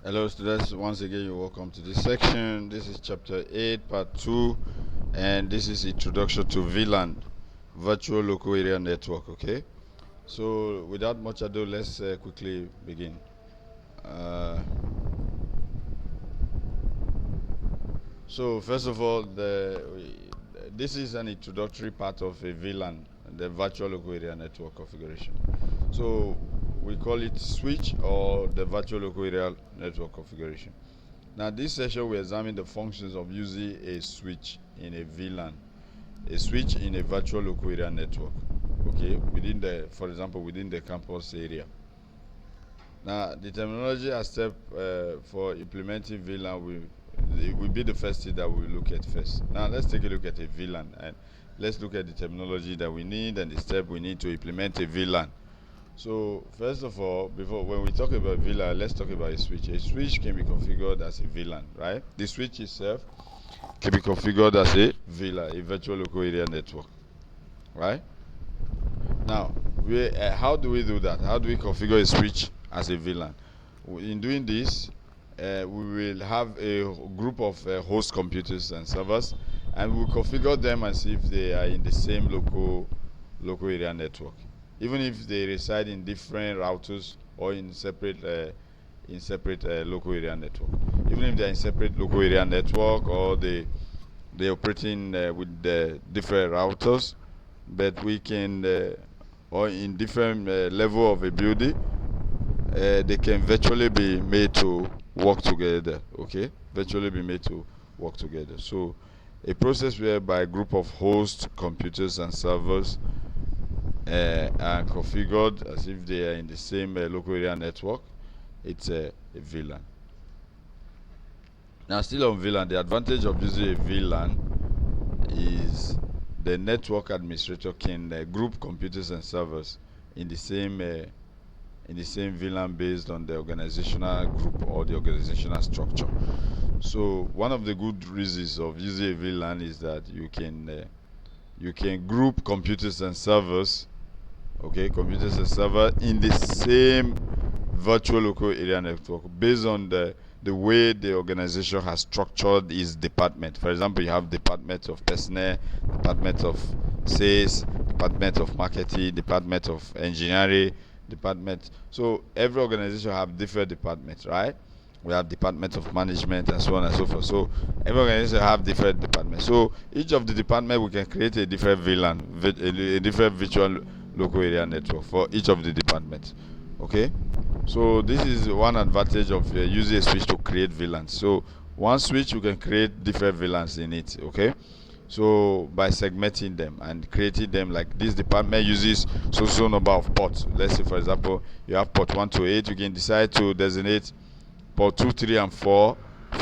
Hello students, once again you're welcome to this section. This is chapter 8 part 2 and this is introduction to VLAN, virtual local area network. Okay, so without much ado, let's quickly begin. So first of all, this is an introductory part of a VLAN, the virtual local area network configuration. So we call it switch or the virtual local area network configuration. Now this session we examine the functions of using a switch in a VLAN, a switch in a virtual local area network, okay, for example, within the campus area. Now the terminology and step for implementing VLAN will be the first thing that we look at first. Now let's take a look at a VLAN and let's look at the terminology that we need and the step we need to implement a VLAN. So first of all, when we talk about VLAN, let's talk about a switch. A switch can be configured as a VLAN, right? The switch itself can be configured as a VLAN, a virtual local area network, right? Now, how do we do that? How do we configure a switch as a VLAN? In doing this, we will have a group of host computers and servers, and we'll configure them and see if they are in the same local area network, even if they reside in different routers or in separate local area network. Even if they're in separate local area network or they're operating with the different routers, but we can or in different level of a building, they can virtually be made to work together. Okay, virtually be made to work together. So a process whereby a group of host computers and servers are configured as if they are in the same local area network, it's a VLAN. Now, still on VLAN, the advantage of using a VLAN is the network administrator can group computers and servers in the same VLAN based on the organizational group or the organizational structure. So one of the good reasons of using a VLAN is that you can group computers and servers, okay, computers and server in the same virtual local area network based on the way the organization has structured its department. For example, you have department of personnel, department of sales, department of marketing, department of engineering, department. So every organization have different departments, right? We have department of management and so on and so forth. So every organization have different departments. So each of the department we can create a different VLAN, a different virtual local area network for each of the departments. Okay, so this is one advantage of using a switch to create VLANs. So one switch you can create different VLANs in it. Okay, so by segmenting them and creating them, like this department uses so number of ports. Let's say for example you have port 1 to 8, you can decide to designate port 2, 3 and 4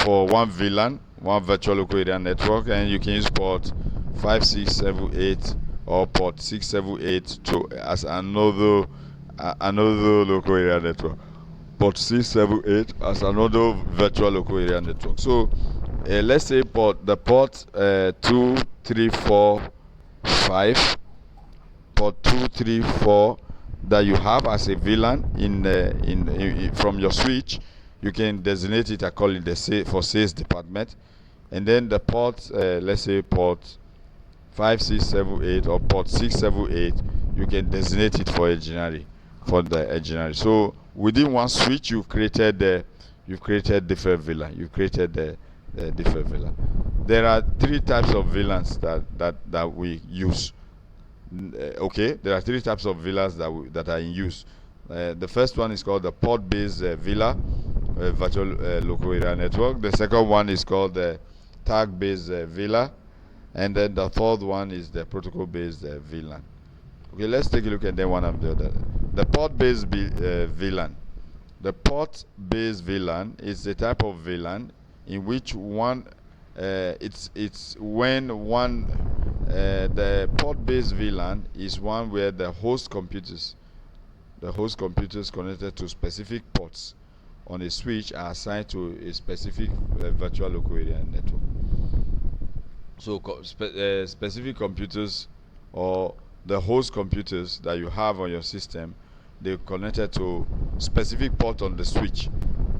for one VLAN, one virtual local area network, and you can use port 5, 6, 7, 8 or port 6, 7, 8 to as another local area network. Port 6, 7, 8 as another virtual local area network. So let's say the port 2, 3, 4, 5, port 2, 3, 4 that you have as a VLAN in from your switch, you can designate it accordingly for sales department, and then the port, let's say port 5, 6, 7, 8 or port 6, 7, 8, you can designate it for engineering, for the engineering. So within one switch, you've created different VLAN. You've created the different VLAN. There are three types of VLANs that we use. Okay, there are three types of VLANs that are in use. The first one is called the port-based VLAN, virtual local area network. The second one is called the tag-based VLAN, and then the third one is the protocol-based VLAN. Okay, let's take a look at them one after the other. The port-based VLAN. The port-based VLAN is a type of VLAN in which the port-based VLAN is one where the host computers connected to specific ports on a switch are assigned to a specific virtual local area network. So specific computers or the host computers that you have on your system, they're connected to specific port on the switch.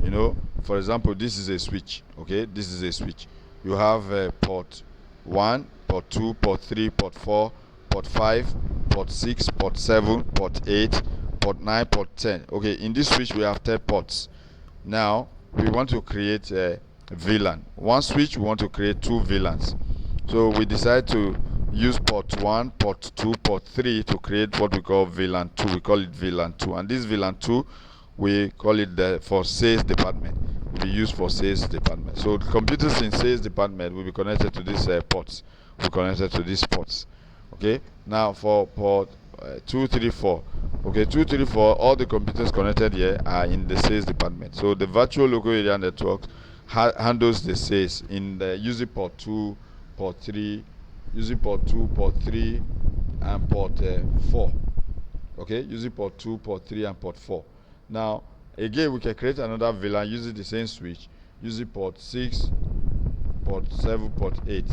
You know, for example, this is a switch. Okay, this is a switch. You have port 1, port 2, port 3, port 4, port 5, port 6, port 7, port 8, port 9, port 10. Okay, in this switch we have 10 ports. Now we want to create a VLAN. One switch, we want to create 2 VLANs. So we decide to use port 1, port 2, port 3 to create what we call VLAN 2. We call it VLAN 2. And this VLAN 2, we call it for sales department. Will be used for sales department. So the computers in sales department will be connected to these ports. Will be connected to these ports. Okay. Now for port 234. Okay, 234. All the computers connected here are in the sales department. So the virtual local area network handles the sales in the using port 2, port 3, using port 2, port 3, and port 4. Okay, using port 2, port 3, and port 4. Now, again, we can create another VLAN using the same switch, using port 6, port 7, port 8.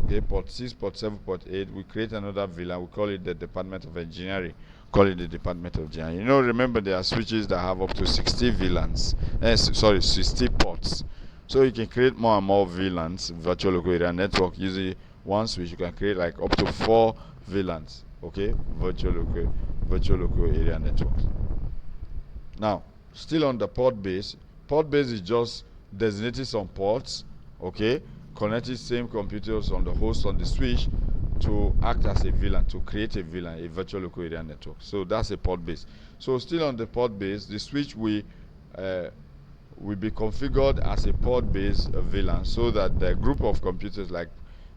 Okay, port 6, port 7, port 8. We create another VLAN. We call it the Department of Engineering. Call it the Department of Engineering. You know, remember there are switches that have up to 60 VLANs. 60 ports. So you can create more and more VLANs, virtual local area network, using one switch. You can create like up to 4 VLANs. Okay, virtual local area networks. Now, still on the port base is just designating some ports, okay, connecting same computers on the host on the switch to act as a VLAN, to create a VLAN, a virtual local area network. So that's a port base. So still on the port base, the switch will be configured as a port based VLAN, so that the group of computers like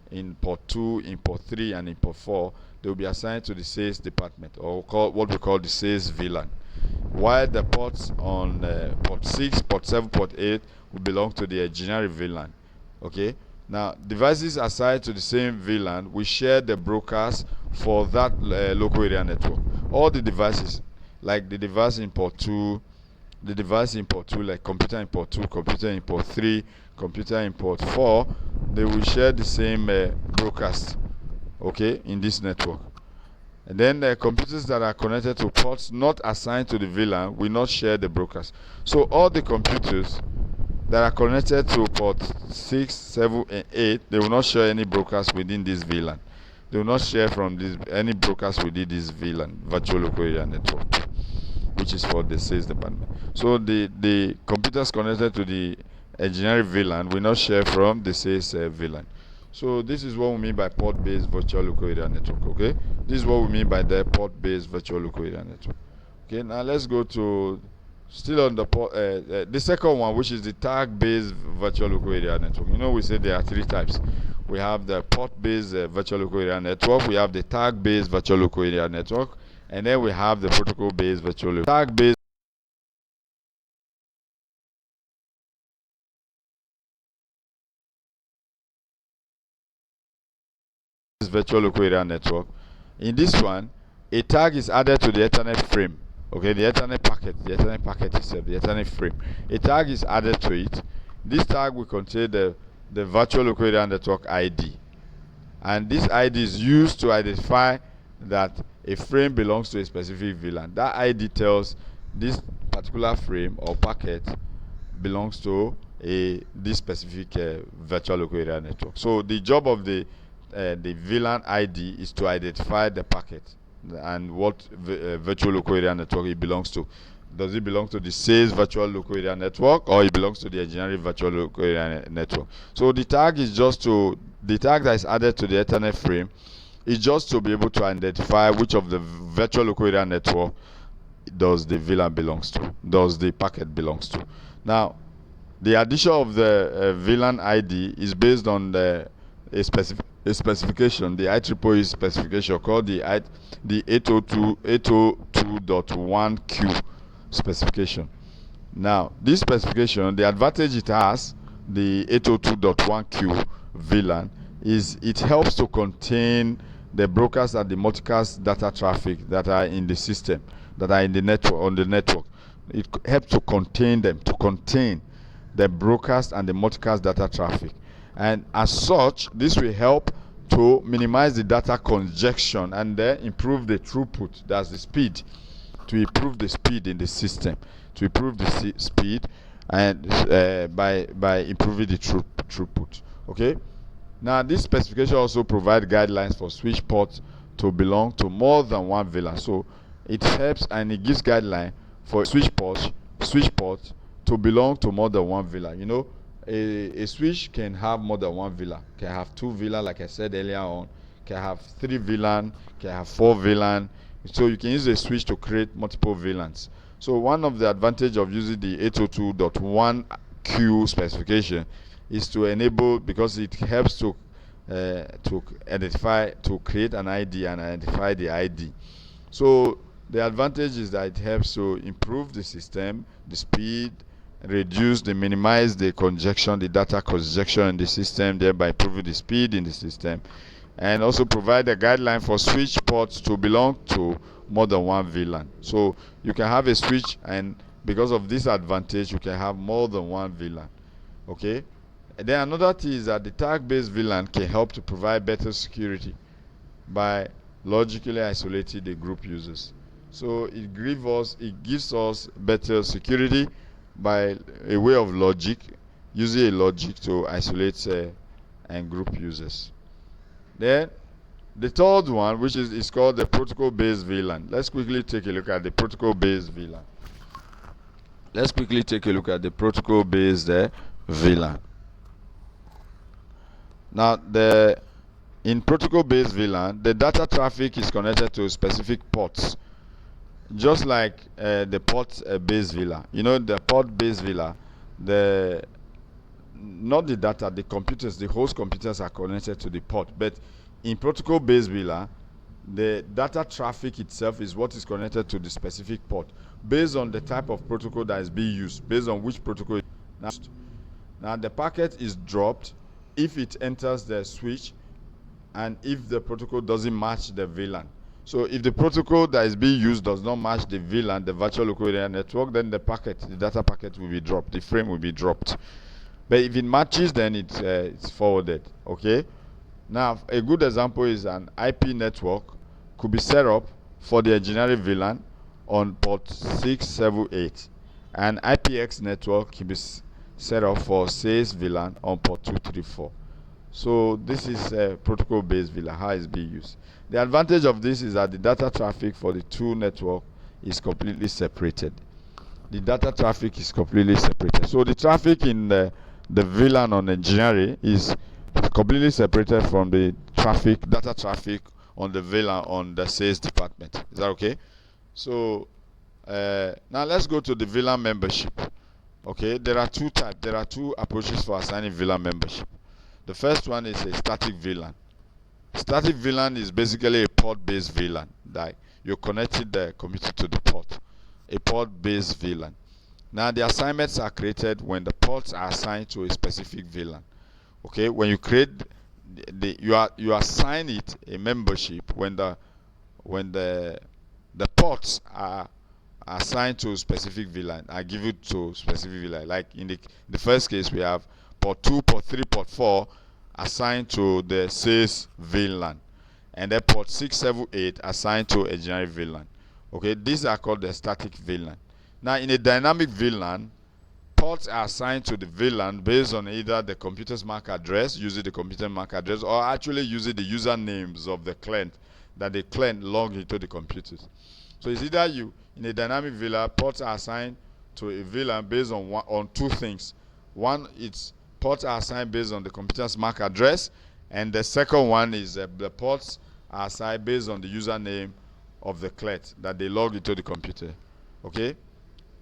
in port 2, in port 3, and in port 4, they will be assigned to the sales department, or what we call the sales VLAN. While the ports on port 6, port 7, port 8 will belong to the engineering VLAN. Okay. Now, devices assigned to the same VLAN will share the broadcast for that local area network. All the devices, like the device in port 2, the device in port 2, like computer in port 2, computer in port 3, computer in port 4, they will share the same broadcast, okay, in this network. And then the computers that are connected to ports not assigned to the VLAN will not share the broadcast. So all the computers that are connected to port 6, 7, and 8, they will not share any broadcast within this VLAN. They will not share from this any broadcast within this VLAN, virtual local area network, which is for the sales department. So the computers connected to the engineering VLAN will not share from the sales VLAN. So this is what we mean by port-based virtual local area network. Okay, this is what we mean by the port-based virtual local area network. Okay, now let's go to still on the port, the second one, which is the tag-based virtual local area network. You know, we said there are 3 types. We have the port-based virtual local area network. We have the tag-based virtual local area network, and then we have the protocol-based virtual local tag-based virtual local area network. In this one, a tag is added to the Ethernet frame. Okay, the Ethernet packet itself, the Ethernet frame. A tag is added to it. This tag will contain the virtual local area network ID, and this ID is used to identify that a frame belongs to a specific VLAN. That ID tells this particular frame or packet belongs to this specific virtual local area network. So the job of the VLAN ID is to identify the packet and what virtual local area network it belongs to. Does it belong to the sales virtual local area network, or it belongs to the engineering virtual local area network? So the tag is just the tag that is added to the Ethernet frame is just to be able to identify which of the virtual local area network does the VLAN belongs to, does the packet belongs to. Now, the addition of the VLAN ID is based on a specification, the IEEE specification called the 802.1q specification. Now, this specification, the advantage it has, the 802.1q VLAN, is it helps to contain the broadcast and the multicast data traffic that are in the system, that are in the network, on the network. It helps to contain them, to contain the broadcast and the multicast data traffic. And as such, this will help to minimize the data congestion and then improve the throughput, that's the speed, to improve the speed in the system, to improve the speed and by improving the throughput. Okay. Now, this specification also provides guidelines for switch ports to belong to more than one VLAN. So it helps and it gives guideline for switch ports to belong to more than one VLAN. You know, a switch can have more than one VLAN. Can have two VLAN, like I said earlier on. Can have three VLAN. Can have four VLAN. So you can use a switch to create multiple VLANs. So one of the advantage of using the 802.1q specification is to enable, because it helps to identify, to create an ID and identify the ID. So the advantage is that it helps to improve the system, the speed, minimize the congestion, the data congestion in the system, thereby improving the speed in the system, and also provide a guideline for switch ports to belong to more than one VLAN. So you can have a switch, and because of this advantage, you can have more than one VLAN. Okay. And then another thing is that the tag-based VLAN can help to provide better security by logically isolating the group users. So it gives us better security by a way of logic, using a logic to isolate and group users. Then the third one, which is called the protocol-based VLAN. Let's quickly take a look at the protocol-based VLAN. Now, in protocol-based VLAN, the data traffic is connected to specific ports, just like the port-based VLAN. You know, the port-based VLAN, not the data, the computers, the host computers are connected to the port. But in protocol-based VLAN, the data traffic itself is what is connected to the specific port, based on the type of protocol that is being used, based on which protocol is used. Now, the packet is dropped if it enters the switch and if the protocol doesn't match the VLAN. So if the protocol that is being used does not match the VLAN, the virtual local area network, then the data packet will be dropped, the frame will be dropped. But if it matches, then it's forwarded. Okay. Now, a good example is an IP network could be set up for the generic VLAN on port 678. An IPX network can be set up for sales VLAN on port 234. So this is a protocol-based VLAN, how it's being used. The advantage of this is that the data traffic for the two network is completely separated. So the traffic in the VLAN on engineering is completely separated from the data traffic on the VLAN on the sales department. Is that okay? So now let's go to the VLAN membership. Okay, there are two types. There are two approaches for assigning VLAN membership. The first one is a static VLAN. Static VLAN is basically a port-based VLAN. Like you connected the computer to the port. A port-based VLAN. Now the assignments are created when the ports are assigned to a specific VLAN. Okay, when you create you assign it a membership when the ports are assigned to specific VLAN. I give it to specific VLAN. Like in the first case, we have port 2, port 3, port 4 assigned to the sales VLAN, and then port 678 assigned to a generic VLAN. Okay, these are called the static VLAN. Now, in a dynamic VLAN, ports are assigned to the VLAN based on either the computer's MAC address, using the computer MAC address, or actually using the usernames of the client that the client logged into the computers. So it's either in a dynamic VLAN, ports are assigned to a VLAN based on two things. One, it's ports are assigned based on the computer's MAC address, and the second one is the ports are assigned based on the username of the client that they log into the computer. Okay.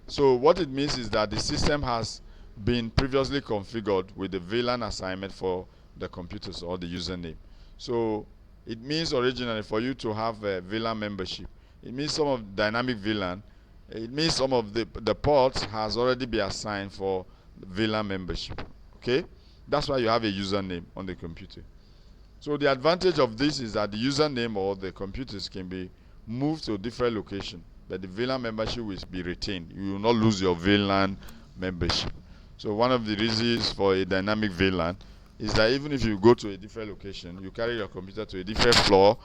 So what it means is that the system has been previously configured with the VLAN assignment for the computers or the username. So it means originally for you to have a VLAN membership, it means some of dynamic VLAN, it means some of the ports has already been assigned for VLAN membership. Okay, that's why you have a username on the computer. So the advantage of this is that the username or the computers can be moved to a different location, but the VLAN membership will be retained. You will not lose your VLAN membership. So one of the reasons for a dynamic VLAN is that even if you go to a different location, you carry your computer to a different floor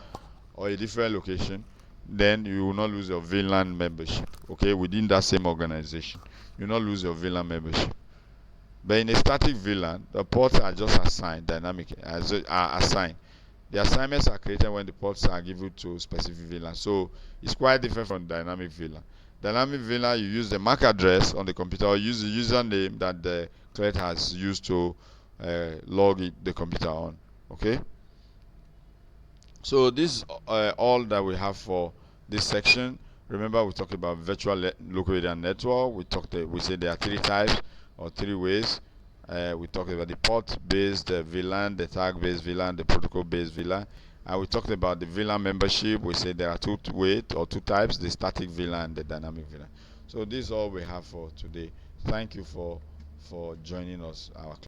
or a different location, then you will not lose your VLAN membership. Okay, within that same organization, you will not lose your VLAN membership. But in a static VLAN, the ports are just assigned are assigned. The assignments are created when the ports are given to specific VLAN. So it's quite different from dynamic VLAN. Dynamic VLAN, you use the MAC address on the computer or use the username that the client has used to log the computer on. Okay. So this is all that we have for this section. Remember, we talked about virtual local area network. We said there are three types or three ways. We talked about the port-based VLAN, the tag-based VLAN, the protocol-based VLAN. And we talked about the VLAN membership. We said there are two ways or two types: the static VLAN and the dynamic VLAN. So this is all we have for today. Thank you for joining us. Our